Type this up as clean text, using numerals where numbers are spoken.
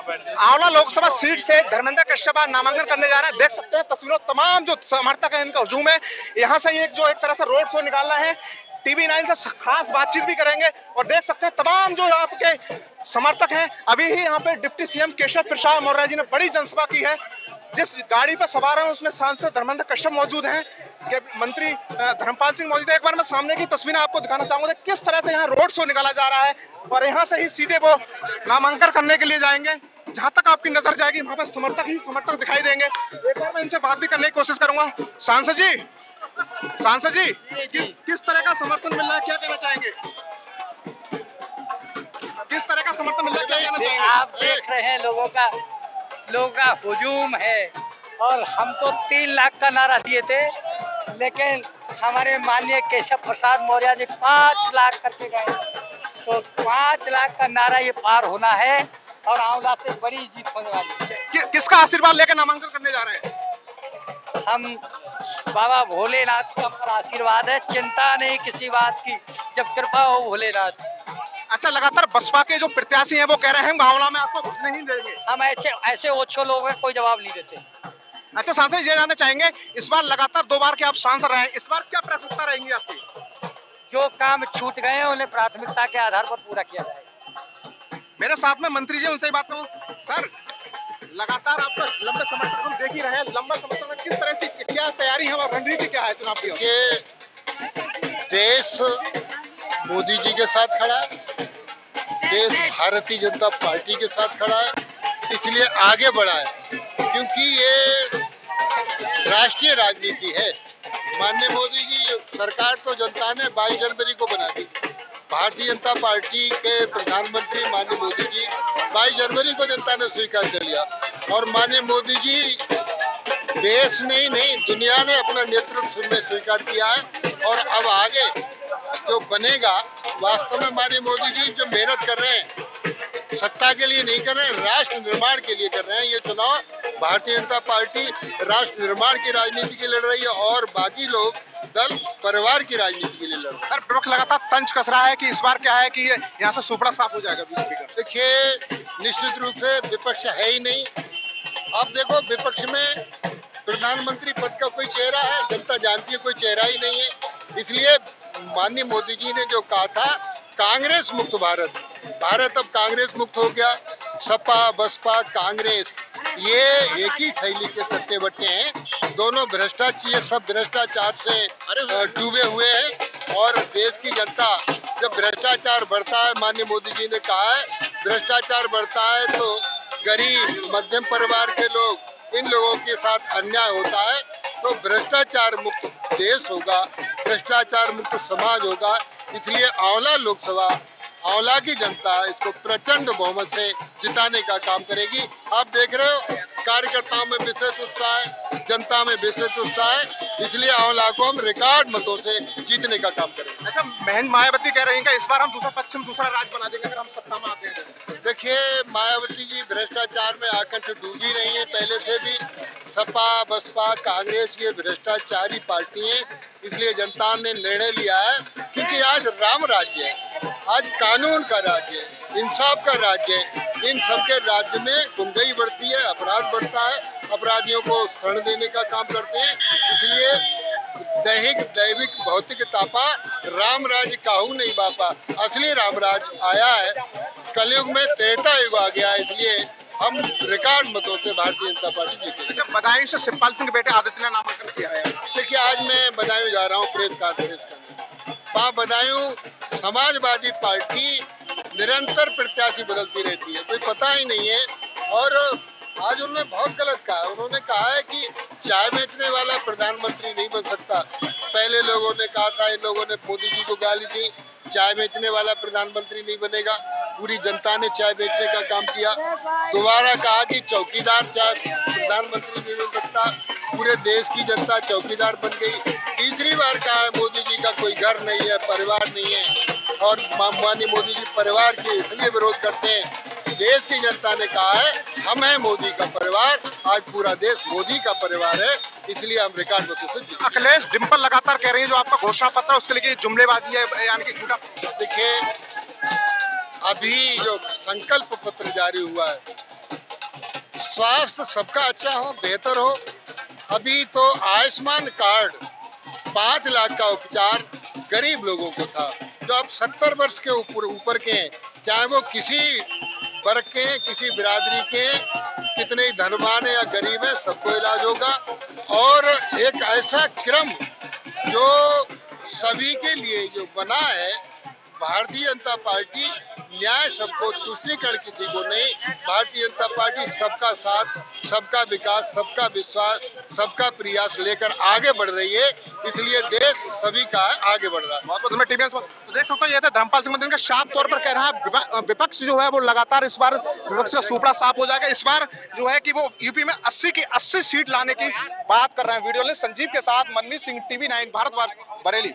Aonla Lok Sabha seat से धर्मेंद्र कश्यप आज नामांकन करने जा रहे हैं। देख सकते हैं तस्वीरों, तमाम जो समर्थक हैं इनका हुजूम है। यहाँ से एक तरह से रोड शो निकालना है। टीवी 9 से खास बातचीत भी करेंगे और देख सकते हैं तमाम जो यहाँ के समर्थक हैं। अभी ही यहाँ पे डिप्टी सीएम केशव प्रसाद मौर्य जी ने बड़ी जनसभा की है। जिस गाड़ी पर सवार है उसमें सांसद धर्मेंद्र कश्यप मौजूद हैं, मंत्री धर्मपाल सिंह मौजूद है। एक बार मैं सामने की तस्वीरें आपको दिखाना चाहूंगा किस तरह से यहाँ रोड शो निकाला जा रहा है और यहाँ से ही सीधे वो नामांकन करने के लिए जाएंगे। जहां तक आपकी नजर जाएगी वहां पर समर्थक ही समर्थक दिखाई देंगे। एक बार मैं इनसे बात भी करने की कोशिश करूंगा। सांसद जी किस तरह का समर्थन मिल रहा है, क्या कहना चाहेंगे? किस तरह का समर्थन मिल रहा है, क्या कहना चाहेंगे? आप देख रहे हैं लोगों का हुजूम है और हम तो 3 लाख का नारा दिए थे, लेकिन हमारे माननीय केशव प्रसाद मौर्य जी 5 लाख करके गए। तो 5 लाख का नारा ये पार होना है और आंवला से बड़ी जीत होने वाली है। किसका आशीर्वाद लेकर नामांकन करने जा रहे हैं? हम बाबा भोलेनाथ का पर आशीर्वाद है, चिंता नहीं किसी बात की, जब कृपा हो भोलेनाथ। अच्छा, लगातार बसपा के जो प्रत्याशी हैं वो कह रहे हैं आंवला में आपको घुसने नहीं देंगे। हम ऐसे ओछो लोग हैं, कोई जवाब नहीं देते। अच्छा सांसद, ये जानना चाहेंगे इस बार लगातार 2 बार के आप सांसद रहे हैं, इस बार क्या प्राथमिकता रहेंगी आपकी? जो काम छूट गए हैं उन्हें प्राथमिकता के आधार पर पूरा किया जाएगा। मेरे साथ में मंत्री जी, उनसे ही बात करूं। सर, लगातार आपका लंबे समर्थन हम देख ही रहे हैं, लंबा समर्थन में किस तरह की क्या तैयारी है और रणनीति क्या है चुनाव की? देश मोदी जी के साथ खड़ा है, देश भारतीय जनता पार्टी के साथ खड़ा है, इसलिए आगे बढ़ा है क्योंकि ये राष्ट्रीय राजनीति है। माननीय मोदी जी सरकार तो जनता ने 22 जनवरी को बना दी। भारतीय जनता पार्टी के प्रधानमंत्री माननीय मोदी जी 22 जनवरी को जनता ने स्वीकार कर लिया और माननीय मोदी जी देश ने नहीं दुनिया ने अपना नेतृत्व में स्वीकार किया है और अब आगे जो बनेगा, वास्तव में माननीय मोदी जी जो मेहनत कर रहे हैं सत्ता के लिए नहीं कर रहे हैं, राष्ट्र निर्माण के लिए कर रहे हैं। ये चुनाव भारतीय जनता पार्टी राष्ट्र निर्माण की राजनीति के लिए लड़ रही है और बाकी लोग दल परिवार की राजनीति के लिए लड़ रहे हैं। सर, विपक्ष लगातार तंज कस रहा है कि इस बार क्या है कि यहाँ से सुपड़ा साफ हो जाएगा बीजेपी का। देखिए, निश्चित रूप से विपक्ष है ही नहीं। अब देखो, विपक्ष में प्रधानमंत्री पद का कोई चेहरा है, जनता जानती है कोई चेहरा ही नहीं है। इसलिए माननीय मोदी जी ने जो कहा था कांग्रेस मुक्त भारत, भारत अब कांग्रेस मुक्त हो गया। सपा बसपा कांग्रेस ये एक ही थैली के चट्टे बट्टे हैं, दोनों भ्रष्टाचार, सब भ्रष्टाचार से डूबे हुए हैं और देश की जनता जब भ्रष्टाचार बढ़ता है, माननीय मोदी जी ने कहा है भ्रष्टाचार बढ़ता है तो गरीब मध्यम परिवार के लोग, इन लोगों के साथ अन्याय होता है। तो भ्रष्टाचार मुक्त देश होगा, भ्रष्टाचार मुक्त समाज होगा। इसलिए आंवला लोकसभा, आंवला की जनता इसको प्रचंड बहुमत से जिताने का काम करेगी। आप देख रहे हो कार्यकर्ताओं में विशेष उत्साह है, जनता में विशेष उत्साह है, इसलिए आंवला को हम रिकॉर्ड मतों से जीतने का काम करेंगे। अच्छा, बहन मायावती कह रही है इस बार हम दूसरा राज्य बना देंगे अगर हम सत्ता में आते हैं। देखिए, मायावती जी भ्रष्टाचार में आकंठ डूबी रही है पहले से भी। सपा बसपा कांग्रेस ये भ्रष्टाचारी पार्टी है, इसलिए जनता ने निर्णय लिया है क्योंकि आज राम राज्य है, आज कानून का राज्य है, इंसाफ का राज्य है। इन सबके राज्य में गुंडाई बढ़ती है, अपराध बढ़ता है, अपराधियों को शरण देने का काम करते हैं। इसलिए दैहिक दैविक भौतिक तापा राम राज्य काहू नहीं बापा, असली राम राज्य आया है। कलयुग में त्रेता युग आ गया, इसलिए हम रिकॉर्ड मतों से भारतीय जनता पार्टी जीतेगी। अच्छा, बदायूं से शिवपाल सिंह के बेटे आदित्य ने नामांकन किया है। देखिए, आज मैं बदायूं जा रहा हूँ प्रेस कॉन्फ्रेंस करने। वहाँ बदायूं समाजवादी पार्टी निरंतर प्रत्याशी बदलती रहती है, कोई पता ही नहीं है। और आज उन्होंने बहुत गलत कहा, उन्होंने कहा है कि चाय बेचने वाला प्रधानमंत्री नहीं बन सकता। पहले लोगों ने कहा था, इन लोगों ने मोदी जी को गाली दी, चाय बेचने वाला प्रधानमंत्री नहीं बनेगा। पूरी जनता ने चाय बेचने का काम किया। दोबारा कहा कि चौकीदार चाय प्रधानमंत्री नहीं बन सकता, पूरे देश की जनता चौकीदार बन गई। तीसरी बार कहा है मोदी जी का कोई घर नहीं है, परिवार नहीं है और माननीय मोदी जी परिवार के इसलिए विरोध करते हैं। देश की जनता ने कहा है हम हैं मोदी का परिवार, आज पूरा देश मोदी का परिवार है, इसलिए हम रिकॉर्ड मतों से जीते। अखिलेश डिंपल लगातार कह रही है जो आपका घोषणा पत्र है उसके लिए जुमलेबाजी है, यानी कि झूठा। देखिए, अभी जो संकल्प पत्र जारी हुआ है स्वास्थ्य सबका अच्छा हो, बेहतर हो। अभी तो आयुष्मान कार्ड 5 लाख का उपचार गरीब लोगों को था, जो अब 70 वर्ष के ऊपर के हैं, चाहे वो किसी वर्ग के, किसी बिरादरी के, कितने ही धनवान है या गरीब है, सबको इलाज होगा। और एक ऐसा क्रम जो सभी के लिए जो बना है, भारतीय जनता पार्टी न्याय सबको, तुष्टीकरण किसी को नहीं। भारतीय जनता पार्टी सबका साथ, सबका विकास, सबका विश्वास, सबका प्रयास लेकर आगे बढ़ रही है, इसलिए देश सभी का आगे बढ़ रहा है। बहुत बहुत टीवी तो देख सकते हो, ये था धर्मपाल सिंह मर्दानी का साफ तौर पर कह रहा है विपक्ष जो है वो लगातार इस बार विपक्ष का सुपड़ा साफ हो जाएगा। इस बार जो है कि वो यूपी में 80 की 80 सीट लाने की बात कर रहे हैं। वीडियो संजीव के साथ मनमीत सिंह, TV9 भारतवर्ष, बरेली।